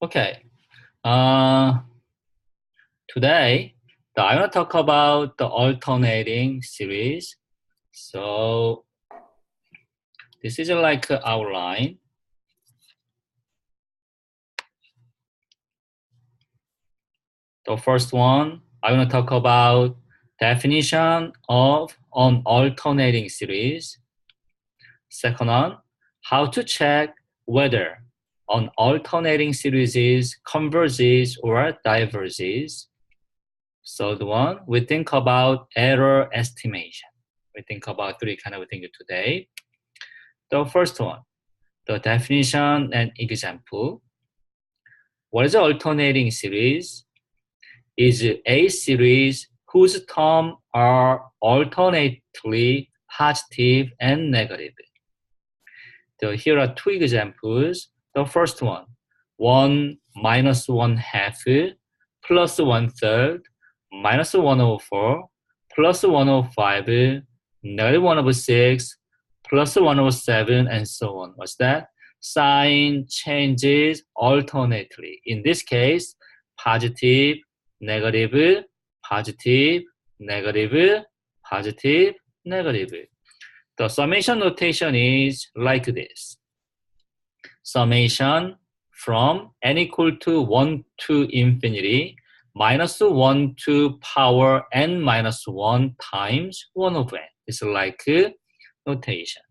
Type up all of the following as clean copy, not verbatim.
Okay. Today, I want to talk about the alternating series. So this is like an outline. The first one, I want to talk about definition of an alternating series. Second one, how to check whether an alternating series converges or diverges. Third one, we think about error estimation. We think about three kind of things today. The first one, the definition and example. What is an alternating series? Is a series whose terms are alternately positive and negative. Here are two examples. The first one, 1 minus 1/2 plus 1/3 minus 1/4 plus 1/5 negative 1/6 plus 1/7 and so on. What's that? Sign changes alternately. In this case, positive, negative, positive, negative, positive, negative. The summation notation is like this. Summation from n equal to 1 to infinity minus 1 to power n minus 1 times 1 over n. It's like notation.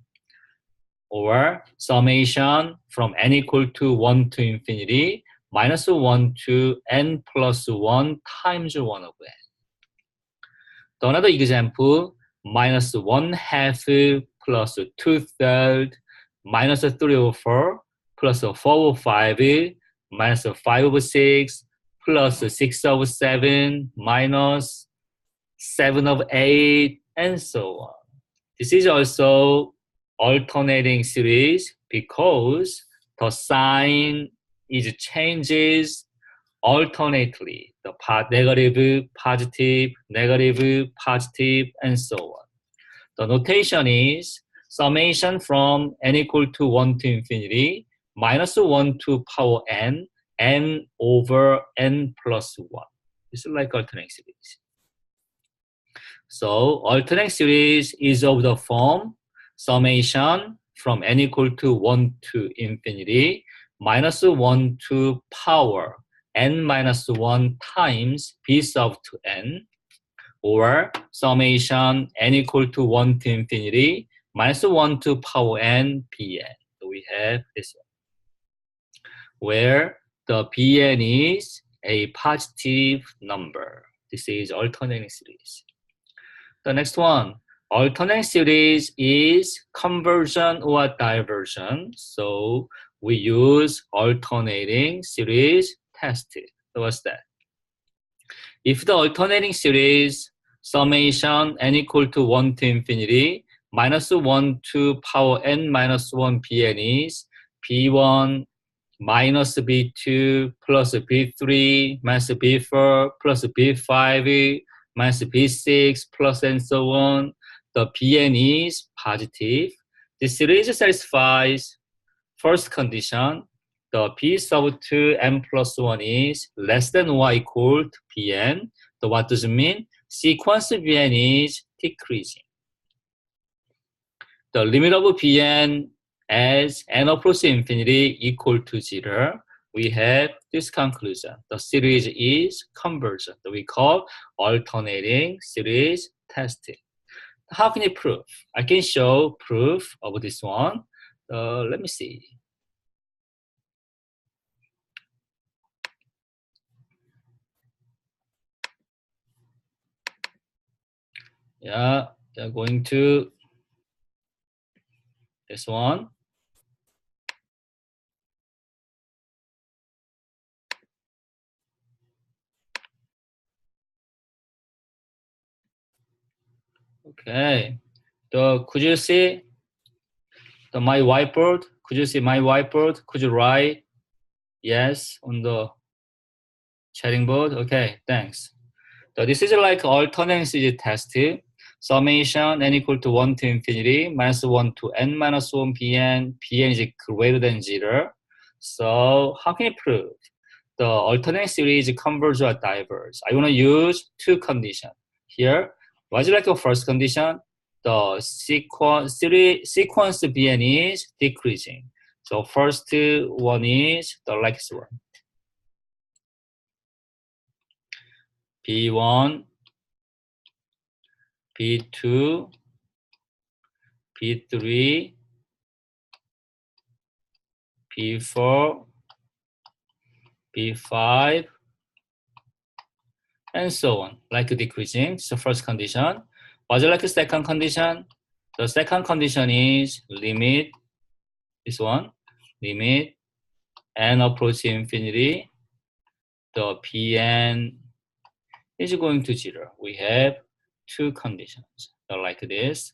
Or summation from n equal to 1 to infinity minus 1 to n plus 1 times 1 over n. So another example, minus 1/2 plus 2/3 minus 3/4 plus 4/5 minus 5/6 plus 6/7 minus 7/8 and so on. This is also alternating series because the sign is changes alternately, the negative, positive, negative, positive, and so on. The notation is summation from n equal to 1 to infinity minus 1 to power n, n over n plus 1. This is like alternating series. So alternating series is of the form summation from n equal to 1 to infinity minus 1 to power n minus 1 times b sub to n, or summation n equal to 1 to infinity minus 1 to power n bn. So we have this one, where the bn is a positive number. This is alternating series. The next one, alternating series is conversion or diversion. So we use alternating series test. So what's that? If the alternating series summation n equal to 1 to infinity minus 1 to power n minus 1 bn is b1 minus b2 plus b3 minus b4 plus b5 minus b6 plus and so on, the bn is positive. The series satisfies first condition, the b sub 2 n plus 1 is less than or equal to bn. So what does it mean? Sequence bn is decreasing. The limit of bn as n approaches infinity equal to 0, we have this conclusion. The series is conversion. That we call alternating series testing. How can you prove? I can show proof of this one. Let me see. Yeah, they're going to this one. Okay. Could you see my whiteboard? Could you see my whiteboard? Could you write yes on the chatting board? Okay, thanks. So this is like alternating series test. Summation n equal to 1 to infinity minus 1 to n minus 1 bn. Bn is greater than 0. So how can you prove? the alternating series converge or diverge. I want to use two conditions. Here, what's like the first condition? The sequence Bn is decreasing. So first one is the next one. B1, B2, B3, B4, B5, and so on, like decreasing. So first condition. What's like the second condition? The second condition is limit, this one, limit n approach infinity, the Pn is going to 0. We have two conditions, so like this.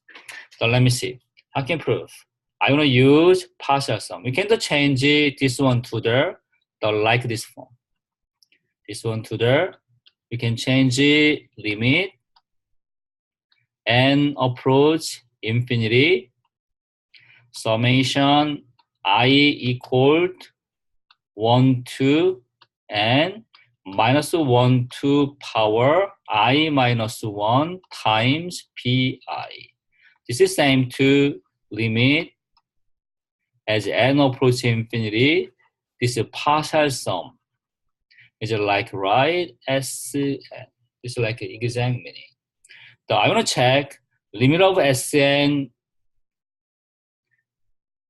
So let me see, I can prove. I want to use partial sum. We can change this one to the like this form. This one to the, we can change limit n approach infinity, summation I equal 1 to n minus 1 to power I minus 1 times pi. This is same to limit as n approach infinity. This is partial sum. It's like right Sn. This is like exact meaning. So I want to check limit of Sn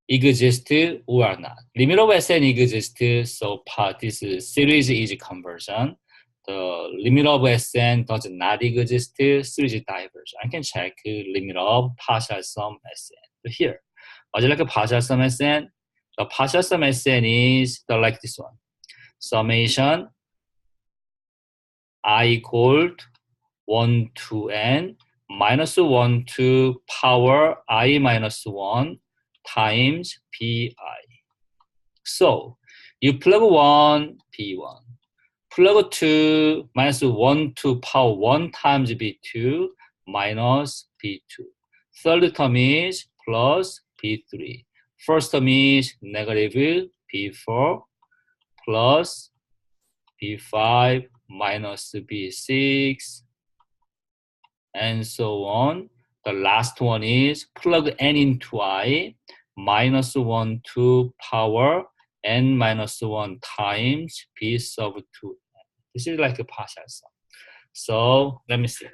exists or not. Limit of Sn exists, so this series is conversion. The limit of Sn does not exist, series diversion. I can check limit of partial sum Sn. So here, what's like a partial sum Sn? The partial sum Sn is like this one. Summation I equal 1 to n minus 1 to power I minus 1 times pi. So you plug 1 p1, plug 2 minus 1 to power 1 times b2 minus b2. Third term is plus b3. First term is negative b4 plus b5 minus b6 and so on. The last one is plug n into I minus 1 to power n minus 1 times b sub 2. This is like a partial sum. So let me see.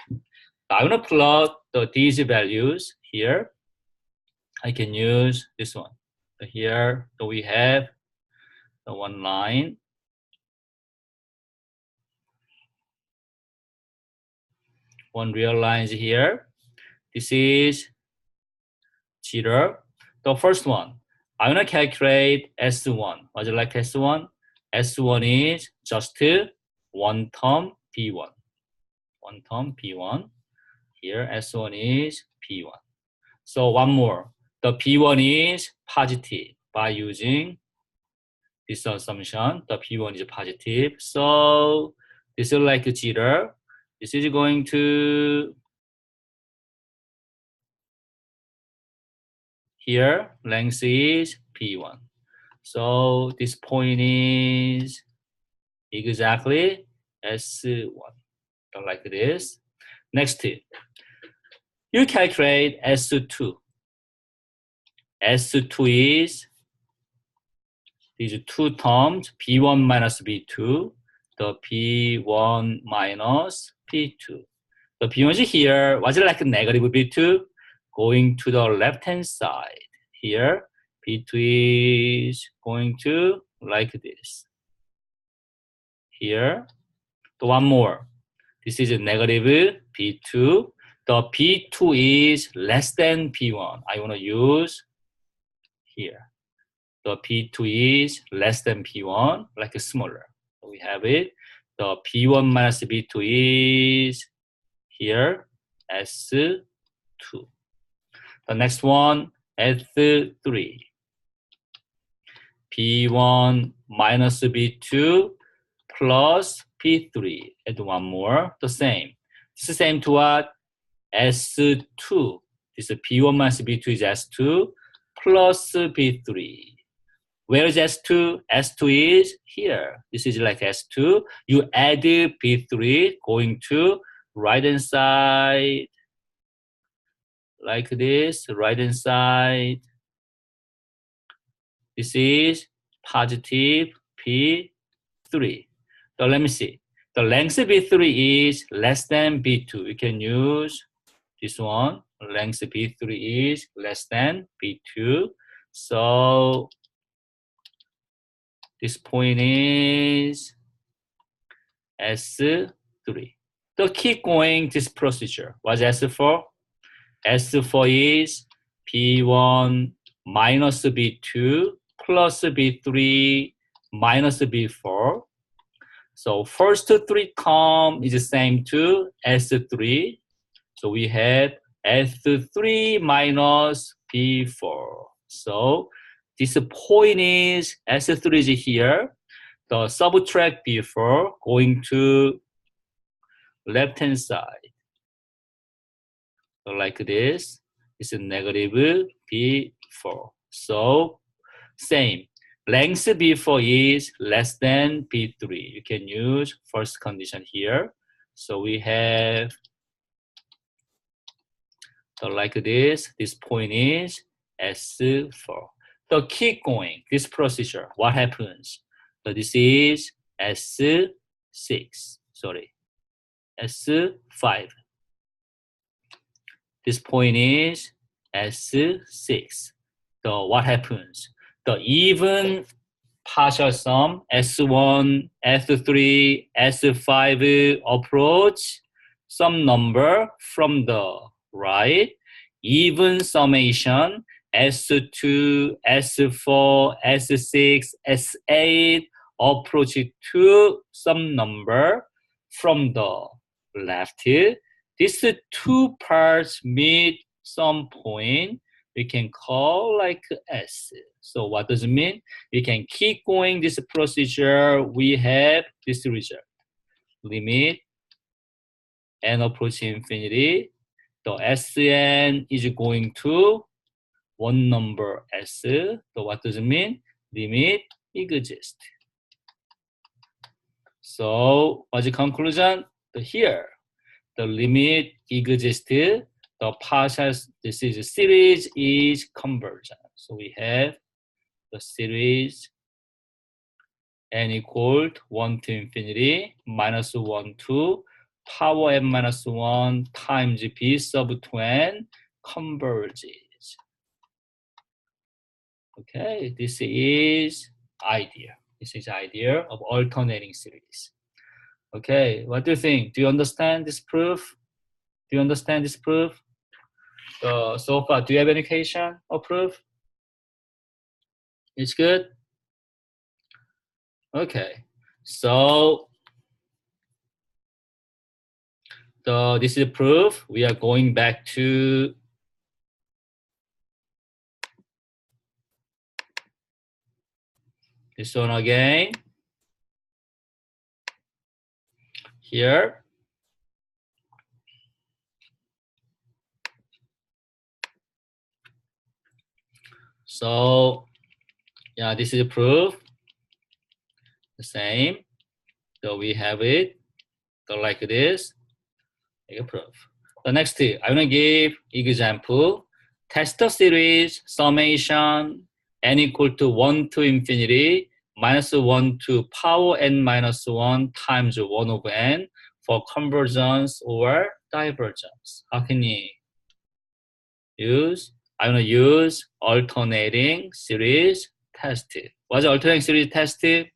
I'm going to plug these values here. I can use this one. So here we have the one line. One real line is here. This is 0. The first one, I'm going to calculate S1. What's it like S1? S1 is just one term P1. One term P1. Here S1 is P1. So one more. The P1 is positive by using this assumption. The P1 is positive. So this is like 0. This is going to here, length is P1. So this point is exactly S1. So like this. Next, you calculate S2. S2 is these two terms, P1 minus B2, the P1 minus P2. The P1 is here, was it like a negative B2? Going to the left-hand side. Here, P2 is going to like this. Here, the one more. This is a negative P2. The P2 is less than P1. I want to use here. The P2 is less than P1, like a smaller. So we have it. The P1 minus B2 is here, S2. The next one, S3. P1 minus B2 plus P3. Add one more, the same. This is the same to what? S2. This P1 minus B2 is S2 plus P3. Where is S2? S2 is here. This is like S2. You add B3 going to right hand side like this, right hand side. This is positive B3. So let me see. The length B3 is less than B2. You can use this one. Length B3 is less than B2. So this point is S3. So keep going this procedure. What's S4? S4 is B1 minus B2 plus B3 minus B4. So first three term is the same to S3. So we have S3 minus B4. So this point is S3 is here. The subtract B4 going to left hand side. So like this, it's a negative B4. So same. Length B4 is less than B3. You can use first condition here. So we have so like this point is S4. So keep going, this procedure, what happens? So this is S6, sorry, S5. This point is S6. So what happens? The even partial sum S1, S3, S5 approach some number from the right. Even summation S2, S4, S6, S8 approach to some number from the left. These two parts meet some point we can call like S. So what does it mean? We can keep going this procedure. We have this result. Limit n approaching infinity. The Sn is going to one number S. So what does it mean? Limit exists. So what's the conclusion? Here, the limit exists. The partial, this is a series is convergent. So we have the series n equal to 1 to infinity minus 1 to power n minus 1 times b sub 2n converges. Okay, this is idea. This is idea of alternating series. Okay, what do you think? Do you understand this proof? Do you understand this proof? So far, do you have any question or proof? It's good? Okay, so this is proof. We are going back to this one again. Here. So yeah, this is a proof. The same. So we have it. So like this. Make a proof. The next thing, I'm gonna give example. Test the series summation n equal to 1 to infinity minus 1 to power n minus 1 times 1 over n for convergence or divergence. How can you use? I'm gonna use alternating series test. What's alternating series test? The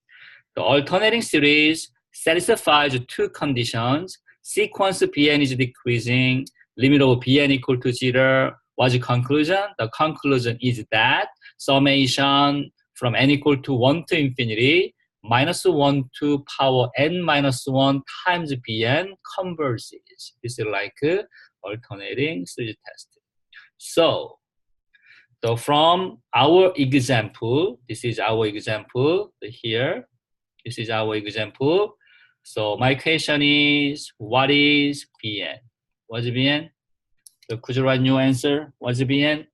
alternating series satisfies two conditions. Sequence Bn is decreasing, limit of Bn equal to 0. What's the conclusion? The conclusion is that summation from n equal to 1 to infinity minus 1 to power n minus 1 times Bn converges. This is like alternating series test. So from our example, this is our example here. This is our example. So my question is, what is Bn? What's Bn? So could you write new answer? What's Bn?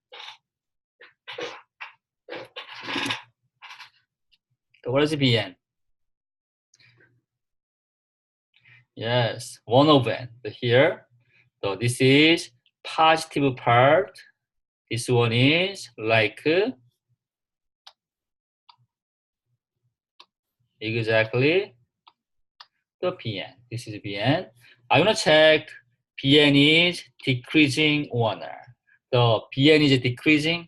So what is Bn? Yes, 1 over n. So here, so this is positive part. This one is like exactly the Bn. This is Bn. I'm gonna check Bn is decreasing or not. The Bn is decreasing.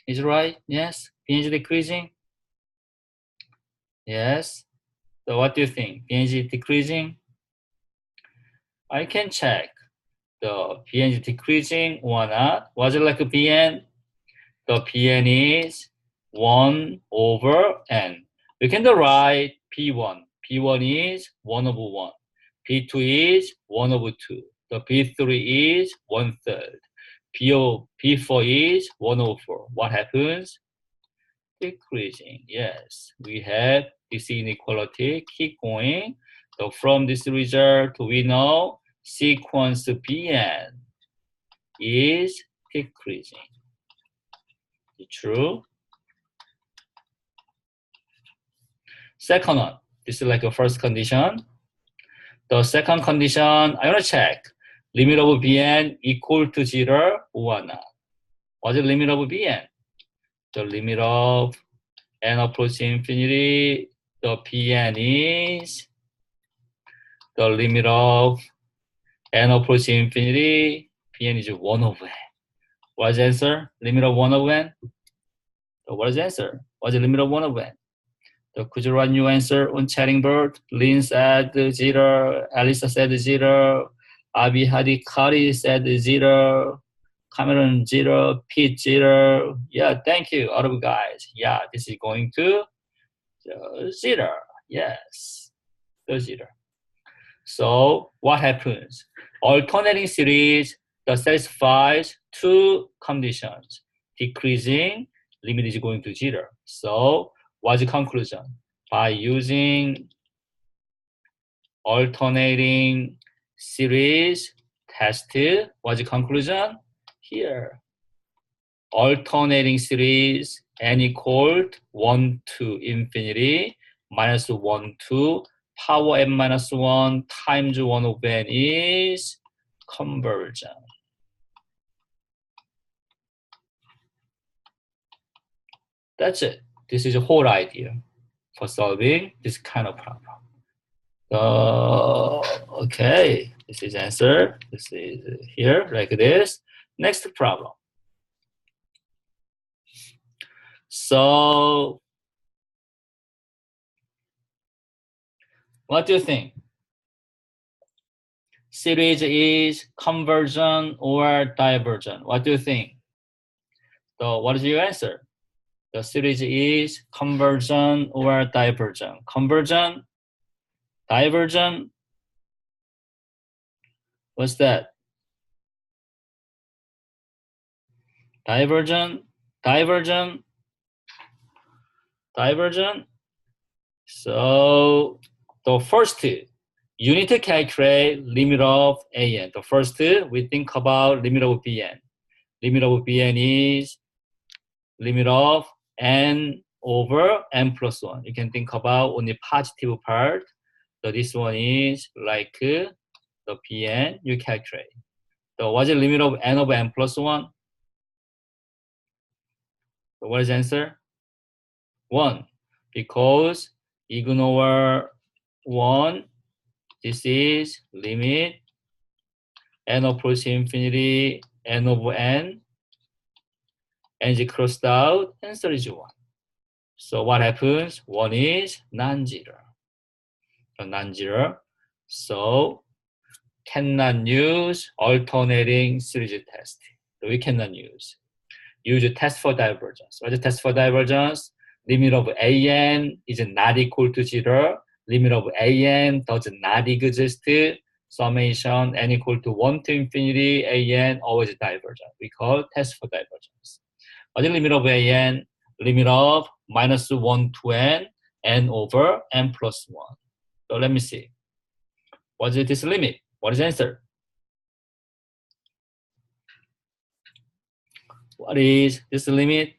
Is it right? Yes. Bn is decreasing. Yes. So what do you think? Bn is decreasing? I can check the Bn is decreasing or not. Was it like a Bn? The Pn is 1 over n. We can write P1. P1 is 1 over 1. P2 is 1 over 2. The P3 is 1/3. P4 is 1 over 4. What happens? Decreasing. Yes, we have this inequality. Keep going. So from this result, we know sequence Bn is decreasing. True. Second one, this is like a first condition. The second condition, I'm gonna check limit of Bn equal to 0 or not. What's the limit of Bn? The limit of n approaching infinity, the Bn is the limit of n approaching infinity, Bn is 1 over n. What's the answer? Limit of 1 over n? So what is the answer? What's the limit of 1 over n? So could you write new answer on chatting board? Lynn said 0, Alisa said 0, Abi Hadikari said 0, Cameron 0, Pete 0. Yeah, thank you, all of you guys. Yeah, this is going to 0. Yes, the 0. So what happens? Alternating series that satisfies two conditions. Decreasing, limit is going to 0. So what's the conclusion? By using alternating series test, what's the conclusion? Here. Alternating series n equaled 1 to infinity minus 1 to power n minus 1 times 1 over n is convergent. That's it. This is the whole idea for solving this kind of problem. Okay, this is answer. This is here like this. Next problem. So, what do you think? Series is convergent or divergent? What do you think? So, what is your answer? The series is convergent or divergent? Convergent? Divergent? What's that? Divergent? Divergent? Divergent? So, the first, you need to calculate limit of an. The first, we think about limit of bn. Limit of bn is limit of n over n plus 1. You can think about only positive part. So this one is like the bn you calculate. So what's the limit of n over n plus 1? So what is the answer? 1. Because ignore 1. This is limit n approaching infinity n over n. N is crossed out, answer is 1. So what happens? 1 is non-zero. Non-zero. So cannot use alternating series test. So we cannot use. Use a test for divergence. What is the test for divergence? Limit of an is not equal to 0. Limit of an does not exist. Summation n equal to 1 to infinity an always divergent. We call test for divergence. What is the limit of an? Limit of minus 1 to n over n plus 1. So let me see. What is this limit? What is the answer? What is this limit?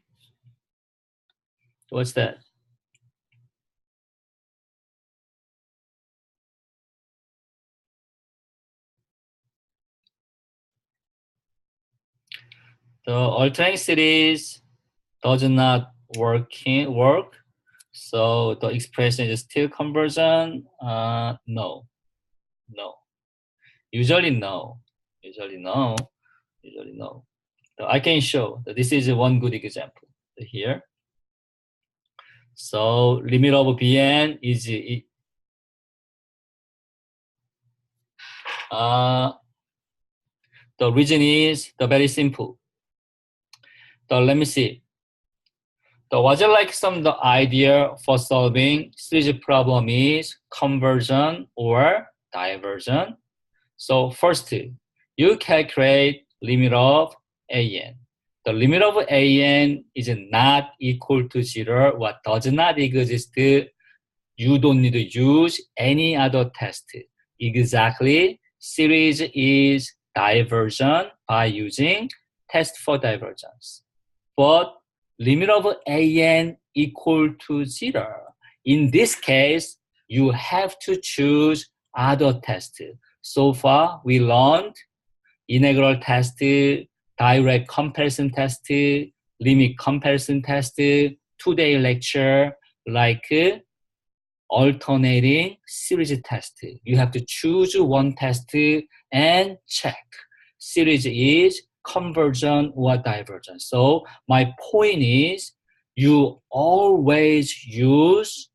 What's that? The alternating series does not work. So the expression is still conversion. No. Usually no. So I can show that this is one good example here. So limit of Bn is the reason is very simple. So let me see. So was it like the idea for solving series problem is conversion or diversion? So first, you calculate limit of an. The limit of an is not equal to 0. What does not exist, you don't need to use any other test. Exactly, series is diversion by using test for divergence. But limit of an equal to 0. In this case, you have to choose other test. So far, we learned integral test, direct comparison test, limit comparison test, today lecture, like alternating series test. You have to choose one test and check. Series is conversion or divergence. So my point is you always use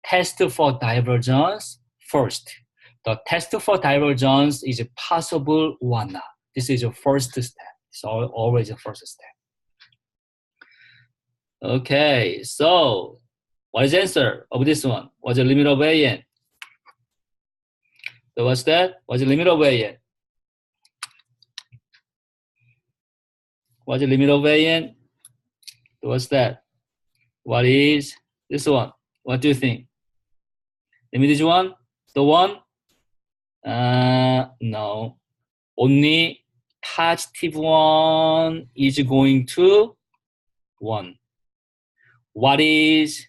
test for divergence first. The test for divergence is possible or not. This is your first step. It's always the first step. Okay, so what is the answer of this one? What's the limit of an? So what's that? What's the limit of an? What's the limit of an? So what's that? What is this one? What do you think? Limit is 1? The 1? No. Only positive 1 is going to 1. What is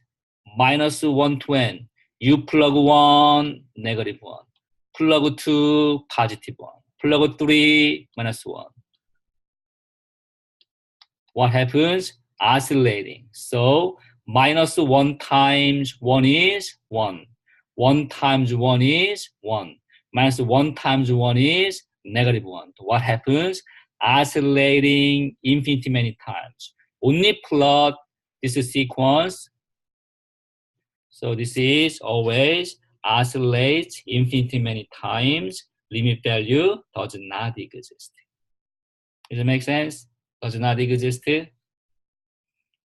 minus 1 to n? You plug 1, negative 1. Plug 2, positive 1. Plug 3, minus 1. What happens? Oscillating. So minus 1 times 1 is 1. 1 times 1 is 1. Minus 1 times 1 is negative 1. What happens? Oscillating infinity many times. Only plot this sequence. So this is always oscillates infinity many times. Limit value does not exist. Does it make sense? Does not exist.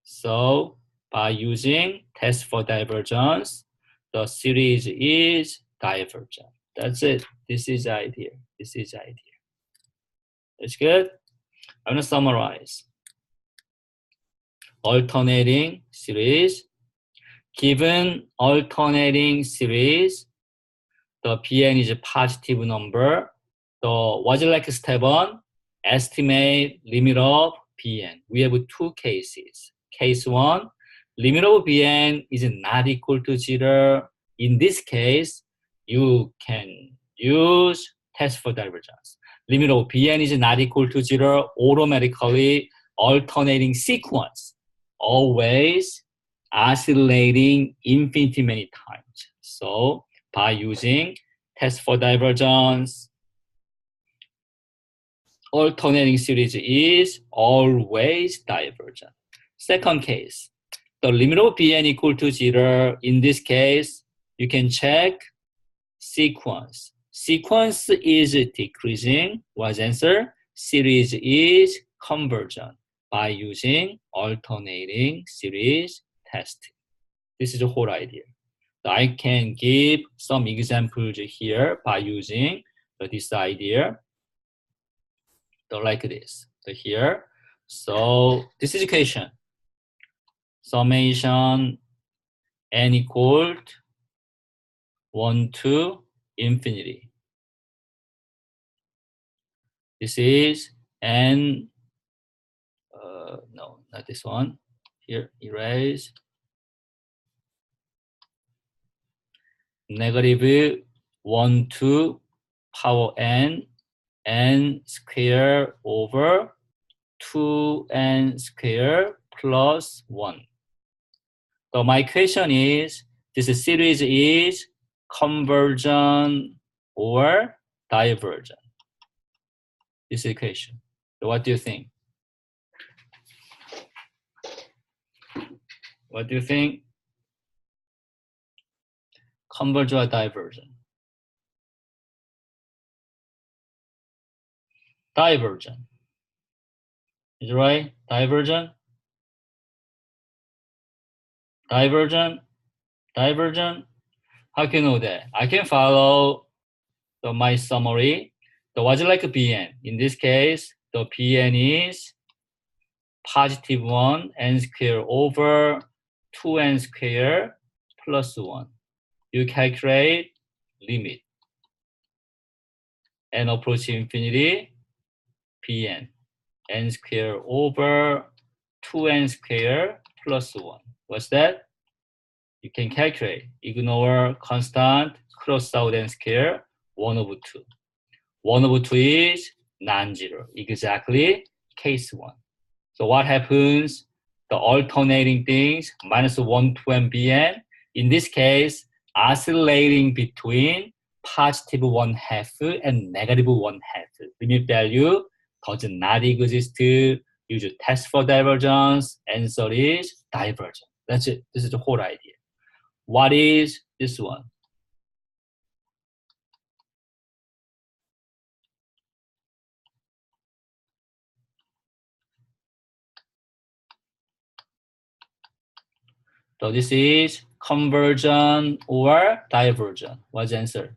So by using test for divergence, the series is divergent. That's it. This is the idea. That's good. I'm going to summarize. Alternating series. Given alternating series, the Bn is a positive number. So what's like step 1? Estimate limit of Bn. We have 2 cases. Case 1, limit of Bn is not equal to 0. In this case, you can use test for divergence. Limit of Bn is not equal to 0, automatically alternating sequence, always oscillating infinity many times. So by using test for divergence, alternating series is always divergent. Second case, the limit of Bn equal to 0. In this case, you can check sequence. Sequence is decreasing. What's the answer? Series is convergent by using alternating series test. This is the whole idea. I can give some examples here by using this idea. So like this. So here. So this is equation. Summation n equaled 1 to infinity. This is n, no, not this one. Here, erase. Negative 1 to power n, n square over 2n squared plus 1. So my question is, this series is convergent or divergent? This equation. So what do you think? What do you think? Convergent or divergent? Divergent. Is it right? Divergent? Divergent? Divergent? How can you know that? I can follow my summary. So what's like Bn? In this case, the Bn is positive 1 n squared over 2n squared plus 1. You calculate limit n approaching infinity, Bn n squared over 2n squared plus 1. What's that? You can calculate. Ignore constant, cross out n squared, 1 over 2. 1 over 2 is non-zero. Exactly case 1. So what happens? The alternating things, minus 1, 2, and Bn, in this case, oscillating between positive 1/2 and negative 1/2. Limit value does not exist. Use a test for divergence. Answer is divergent. That's it. This is the whole idea. What is this one? So this is convergent or divergent. What's the answer?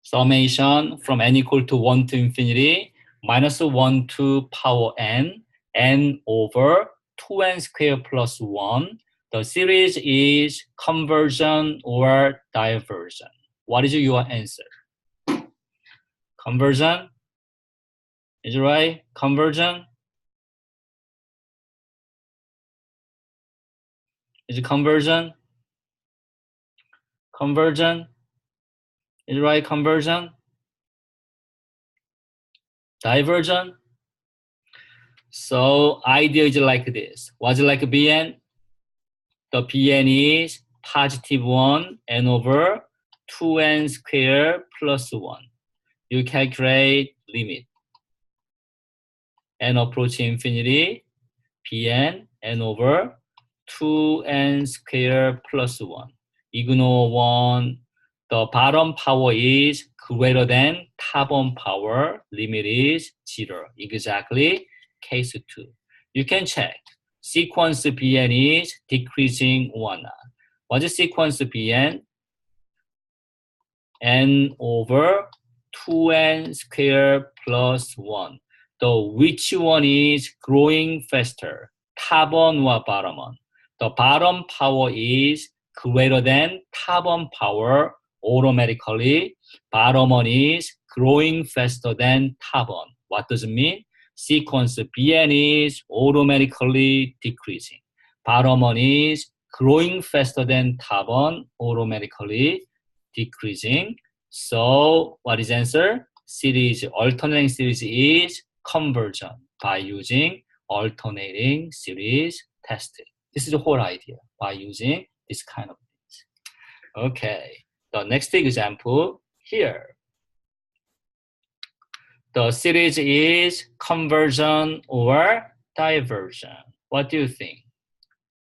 Summation from n equal to 1 to infinity, minus 1 to power n, n over 2n squared plus 1. The series is convergent or divergent. What is your answer? Convergent? Is it right? Convergent? Is it convergent? Convergent? Is it right? Convergent? Divergent? So idea is like this. What's like Bn? The Bn is positive 1 n over 2n squared plus 1. You calculate limit. N approaching infinity, Bn n over 2n squared plus 1. Ignore 1. The bottom power is greater than top power. Limit is 0. Exactly case 2. You can check. Sequence Bn is decreasing 1. What's the sequence Bn? N over 2n squared plus 1. So which one is growing faster? Top one or bottom one? The bottom power is greater than top one power. Automatically, bottom one is growing faster than top one. What does it mean? Sequence Bn is automatically decreasing. Bottom one is growing faster than top one, automatically decreasing. So what is answer? Series, alternating series is convergent by using alternating series testing. This is the whole idea by using this kind of things. Okay, the next example here. The series is convergent or divergent. What do you think?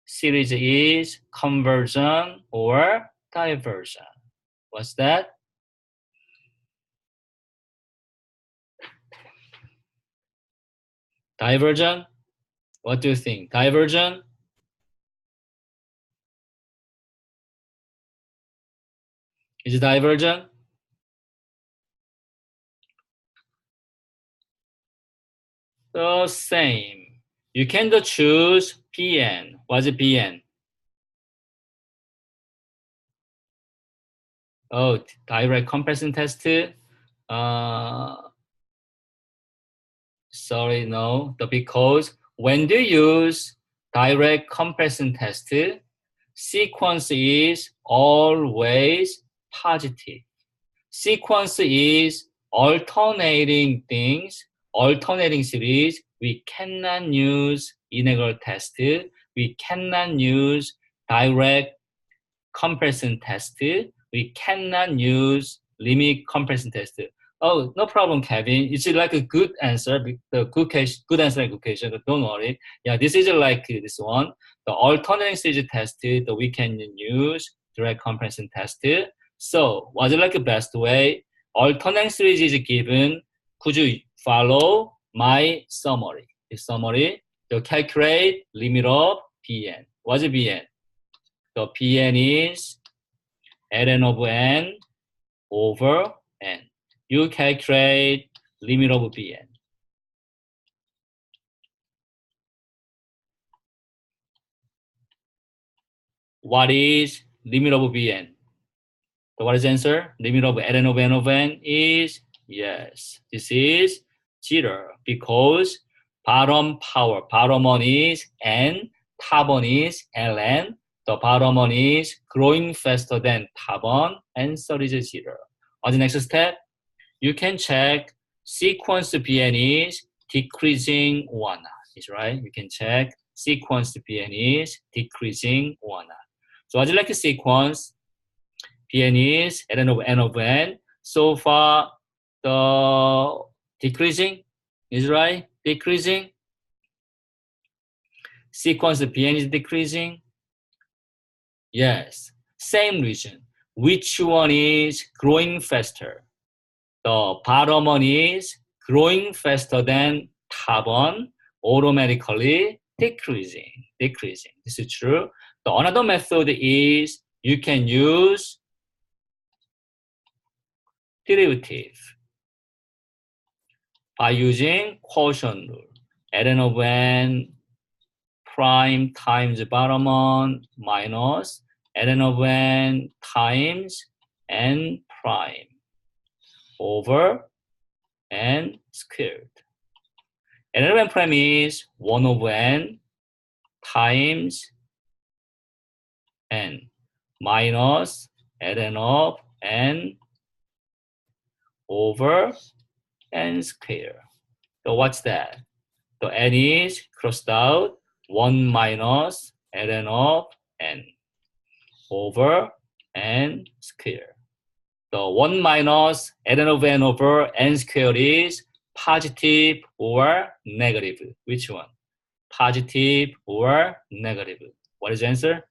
Series is convergent or divergent? What's that? Divergent? What do you think? Divergent? Is it divergent? The same. You can choose Bn. What's Bn? Oh, direct comparison test. Sorry, no. Because when you use direct comparison test, sequence is always positive. Sequence is alternating things alternating series, we cannot use integral test. We cannot use direct comparison test. We cannot use limit comparison test. Oh, no problem, Kevin. It's like a good answer, the good case, good answer and good question. Don't worry. Yeah, this is like this one. The alternating series test that we can use direct comparison test. So, what's like the best way? Alternating series is given. Could you follow my summary? The summary to calculate limit of Pn. What's Pn? The Pn is ln of n over n. You calculate limit of Pn. What is limit of Pn? So what is the answer? Limit of ln of n of n is, yes, this is 0 because bottom power, bottom one is n, top one is ln. The bottom one is growing faster than top one, answer is 0. On the next step, you can check sequence Pn is decreasing 1. Is right? You can check sequence Pn is decreasing 1. So as you like a sequence, Pn is ln of n of n. So far, the decreasing is right, decreasing. Sequence Pn is decreasing. Yes, same reason. Which one is growing faster? The bottom one is growing faster than top one, automatically decreasing. This is true. The another method is you can use derivative by using quotient rule. ln of n prime times bottom one minus ln of n times n prime over n squared. ln of n prime is 1 over n times n minus ln of n over n squared. So what's that? So n is crossed out, 1 minus ln of n over n squared. The 1 minus ln of n over n squared is positive or negative. Which one? Positive or negative? What is the answer?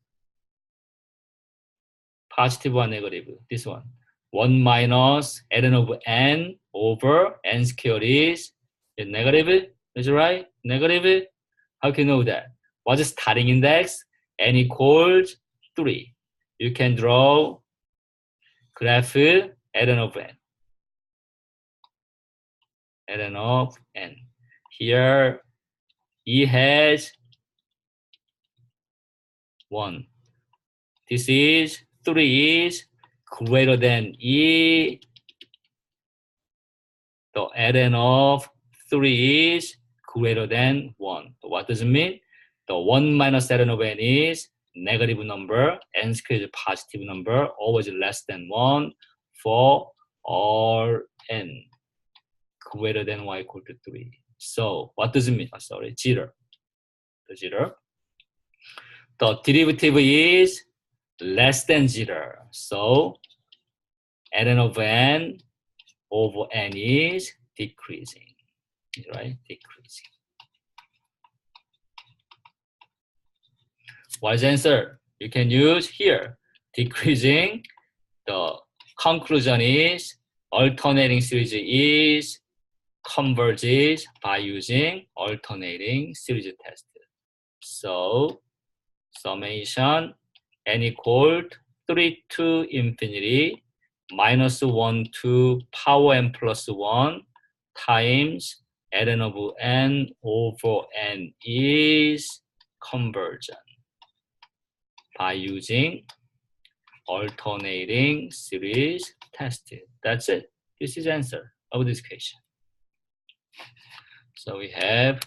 Positive or negative? This one. 1 minus ln of n over n squared is negative. Is it right? Negative. How can you know that? What's the starting index? N equals 3. You can draw graph ln of n. ln of n. Here, E has 1. This is 3 is greater than E. The ln of 3 is greater than 1. So what does it mean? The 1 minus ln of n is negative number, n squared is positive number, always less than 1 for all n greater than y equal to 3. So what does it mean? Sorry, 0. The 0. The derivative is less than 0. So ln of n over n is decreasing. Right? Decreasing. What's the answer? You can use here. Decreasing. The conclusion is alternating series is converges by using alternating series test. So summation n equal 3 to infinity minus 1 to power n plus 1 times ln of n over n is conversion by using alternating series test. That's it. This is the answer of this question. So we have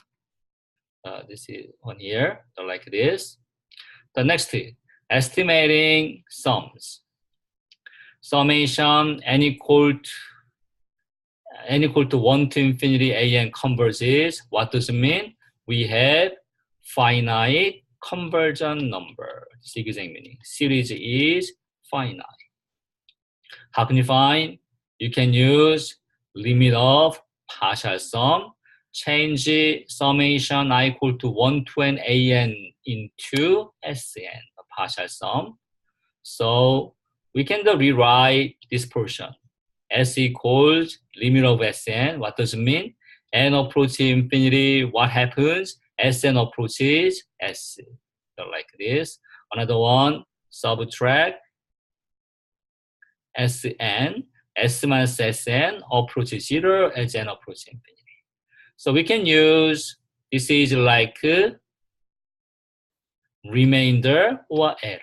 this is one here, so like this. The next is estimating sums. Summation n equal to n equal to 1 to infinity an converges. What does it mean? We have finite conversion number. This is the exact meaning. Series is finite. How can you find? You can use limit of partial sum, change summation I equal to 1 to an an into Sn, a partial sum. So we can rewrite this portion. S equals limit of Sn. What does it mean? N approaches infinity. What happens? Sn approaches S. So like this. Another one, subtract Sn. S minus Sn approaches 0 as n approaches infinity. So we can use, this is like remainder or error.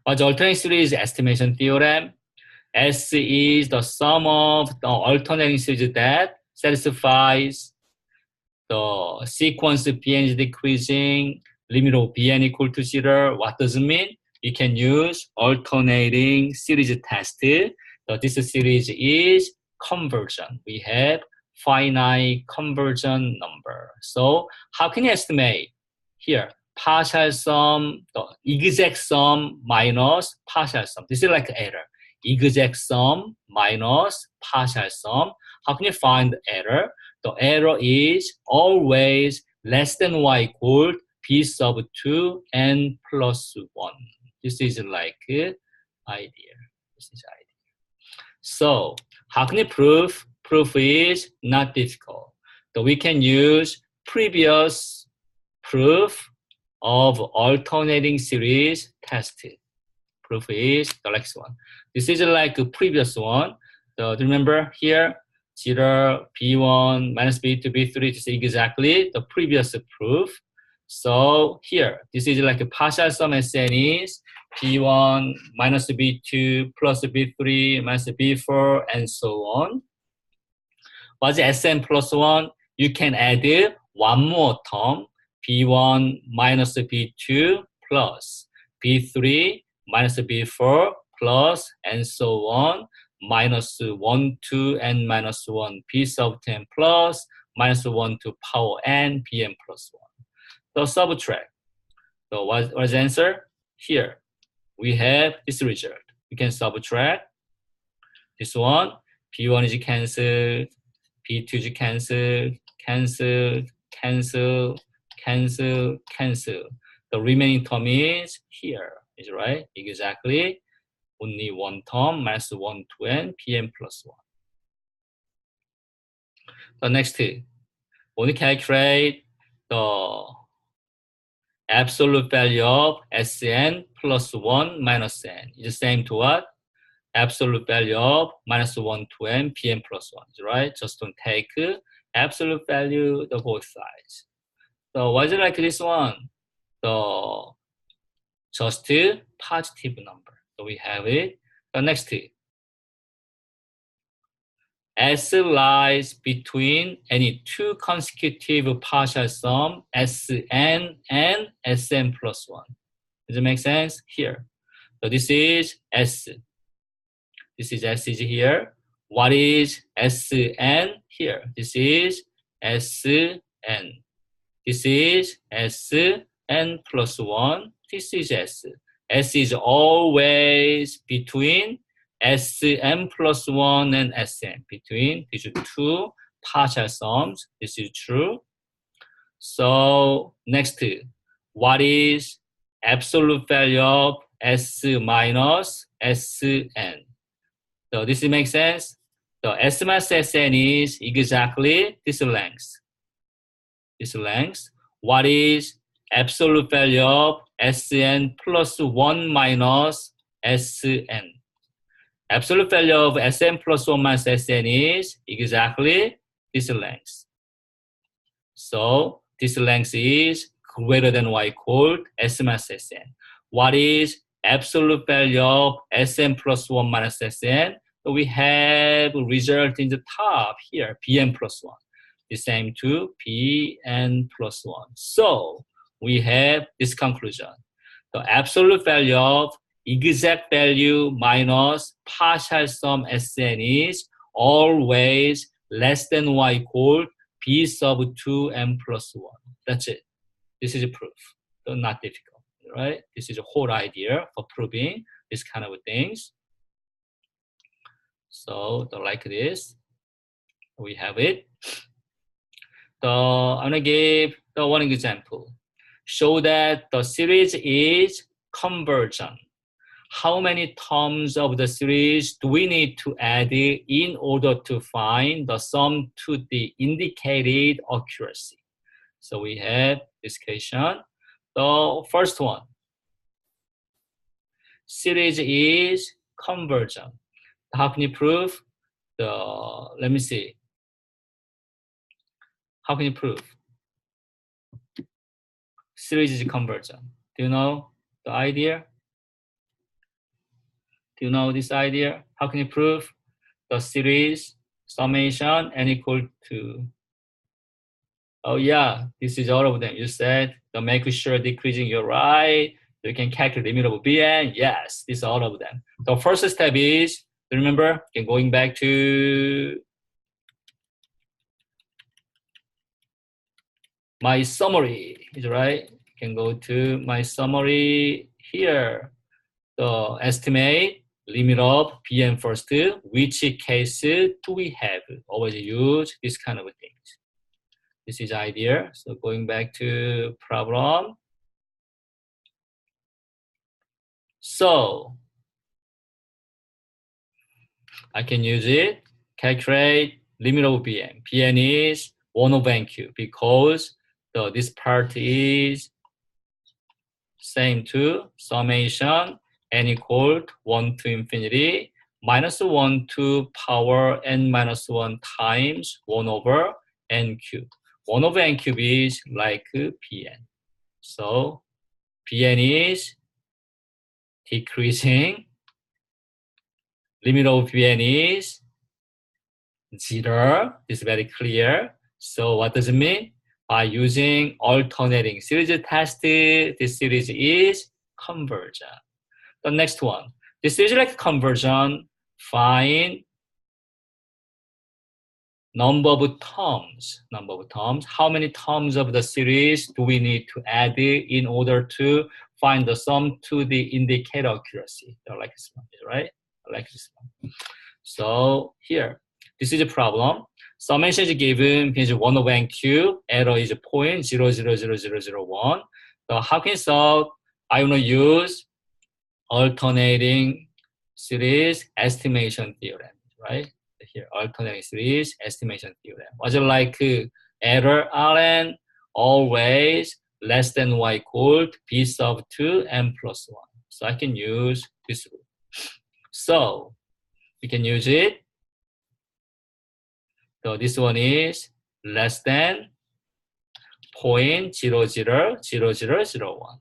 What's the alternate series estimation theorem? S is the sum of the alternating series that satisfies the sequence Bn is decreasing, limit of Bn equal to 0. What does it mean? You can use alternating series test. So this series is conversion. We have finite conversion number. So how can you estimate? Here, partial sum, the exact sum minus partial sum. This is like error. Exact sum minus partial sum. How can you find the error? The error is always less than y equal b sub 2 n plus 1. This is like idea. This is idea. So how can you prove? Proof is not difficult. So we can use previous proof of alternating series tested. Proof is the next one. This is like the previous one. So remember here, 0, B1 minus B2, B3, this is exactly the previous proof. So here, this is like a partial sum Sn is B1 minus B2 plus B3 minus B4 and so on. What's Sn plus 1? You can add one more term, B1 minus B2 plus B3 minus B4 plus and so on, minus 1 to n minus 1 b sub 10 plus minus 1 to power n bn plus 1. So subtract. So what's the answer? Here, we have this result. We can subtract this one. B1 is cancelled, B2 is cancelled, cancelled, cancelled, cancelled, cancelled. The remaining term is here. Is right? Exactly. Only one term, minus 1 to n, bn plus 1. The next, when you calculate the absolute value of Sn plus 1 minus n, is the same to what? Absolute value of minus 1 to n, bn plus 1, right? Just don't take absolute value of both sides. So why is it like this one? So just a positive number. So we have it. The next, S lies between any two consecutive partial sum, Sn and Sn plus 1. Does it make sense? Here. So this is S. This is S is here. What is Sn here? This is Sn. This is Sn plus 1. This is S. S is always between Sn plus 1 and Sn, between these two partial sums. This is true. So next, what is absolute value of S minus Sn? So this makes sense. So S minus Sn is exactly this length. This length. What is absolute value of Sn plus 1 minus Sn? Absolute value of Sn plus 1 minus Sn is exactly this length. So this length is greater than y equal S minus Sn. What is absolute value of Sn plus 1 minus Sn? So we have a result in the top here, Bn plus 1. The same to Bn plus 1. So we have this conclusion. The absolute value of exact value minus partial sum Sn is always less than y equal b sub 2 m plus 1. That's it. This is a proof. So not difficult, right? This is a whole idea for proving this kind of things. So like this, we have it. I'm gonna give the one example. Show that the series is convergent. How many terms of the series do we need to add in order to find the sum to the indicated accuracy? So we have this question. The first one, series is convergent. How can you prove let me see. How can you prove series is convergent? Do you know the idea? Do you know this idea? How can you prove the series summation n equal to? Oh yeah, this is all of them. You said the make sure decreasing, you're right. You can calculate limit of Bn. Yes, this is all of them. The first step is, remember, going back to my summary, is right? You can go to my summary here. The estimate limit of Bn first, which case do we have? Always use this kind of things. This is idea. So going back to problem. So I can use it, calculate limit of Bn. Bn is 1 over n cubed because this part is same to summation n equal to 1 to infinity minus 1 to power n minus 1 times 1 over n cubed. 1 over n cubed is like Bn. So Bn is decreasing. Limit of Bn is 0. This is very clear. So what does it mean? By using alternating series test, this series is convergent. The next one, this is like convergent. Find number of terms. How many terms of the series do we need to add in order to find the sum to the indicator accuracy? Like this one, right? Like this one. So here, this is a problem. Summation is given is 1 over n cubed. Error is 0.000001. So how can you solve? I want to use alternating series estimation theorem, right? Here, alternating series estimation theorem. Was it like error Rn always less than y equal to b sub 2 m plus 1. So I can use this rule. So we can use it. So this one is less than 0.000001.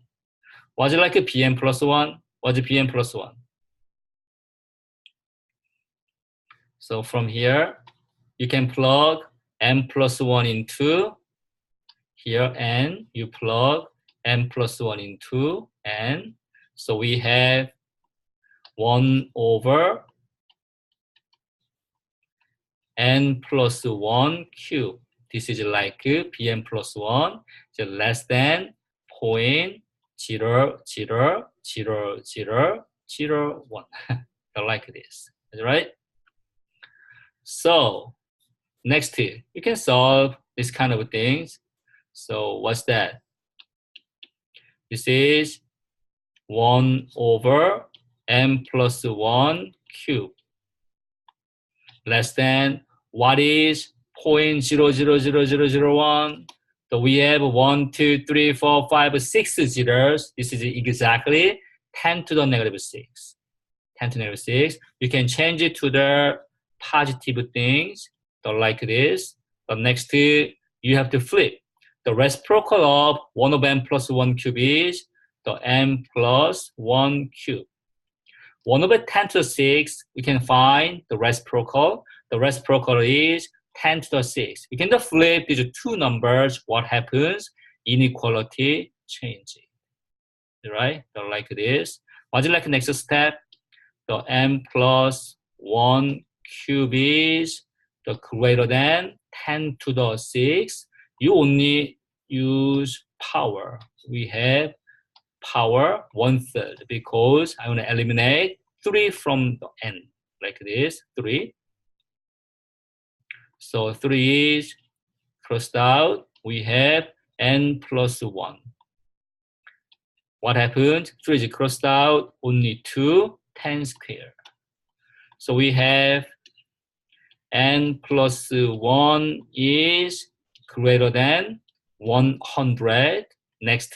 Was it like a Bn plus 1? Was it Bn plus 1? So from here, you can plug m plus 1 into here, and you plug m plus 1 into n. So we have 1 over n plus 1 cube. This is like Bn plus 1, so less than 0.000001. Like this, right? So next, you can solve this kind of things. So what's that? This is 1 over m plus 1 cube less than what is 0.000001. So we have 1, 2, 3, 4, 5, 6 zeros. This is exactly 10 to the negative 6. 10 to the negative 6. You can change it to the positive things, so like this. But next, you have to flip. The reciprocal of 1 over m plus 1 cube is the m plus 1 cube. 1 over 10 to the 6, we can find the reciprocal. The reciprocal is 10 to the 6. We can just flip these two numbers. What happens? Inequality changes. Right? So like this. What's like the next step? The m plus 1 cube is the greater than 10 to the 6. You only use power. We have power 1/3 because I want to eliminate 3 from the n, like this, 3. So 3 is crossed out. We have n plus 1. What happened? 3 is crossed out, only 2, 10 squared. So we have n plus 1 is greater than 100. Next,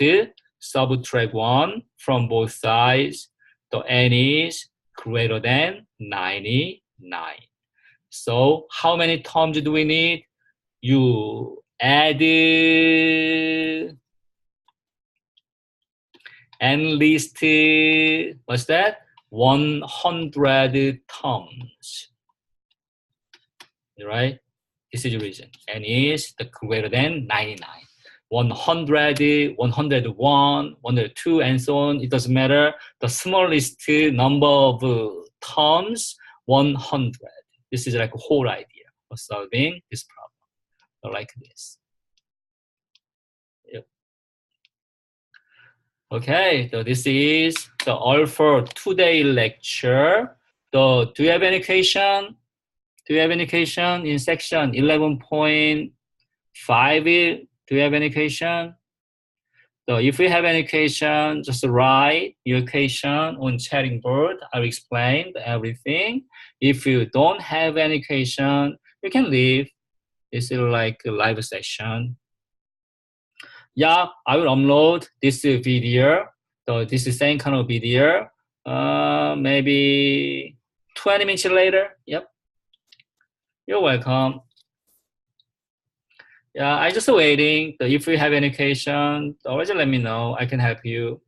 subtract 1 from both sides. The n is greater than 99. So how many terms do we need? You add n least, what's that? 100 terms. Right? This is the reason. N is the greater than 99. 100, 101, 102, and so on. It doesn't matter. The smallest number of terms, 100. This is like a whole idea of solving this problem. Like this. Yep. Okay, so this is the all for today lecture. So do you have any question? Do you have any question in section 11.5? Do you have any question? So if you have any question, just write your question on chatting board. I'll explain everything. If you don't have any question, you can leave. This is like a live session. Yeah, I will upload this video. So this is the same kind of video. Maybe 20 minutes later. Yep. You're welcome. Yeah, I'm just waiting. So if you have any question, always let me know. I can help you.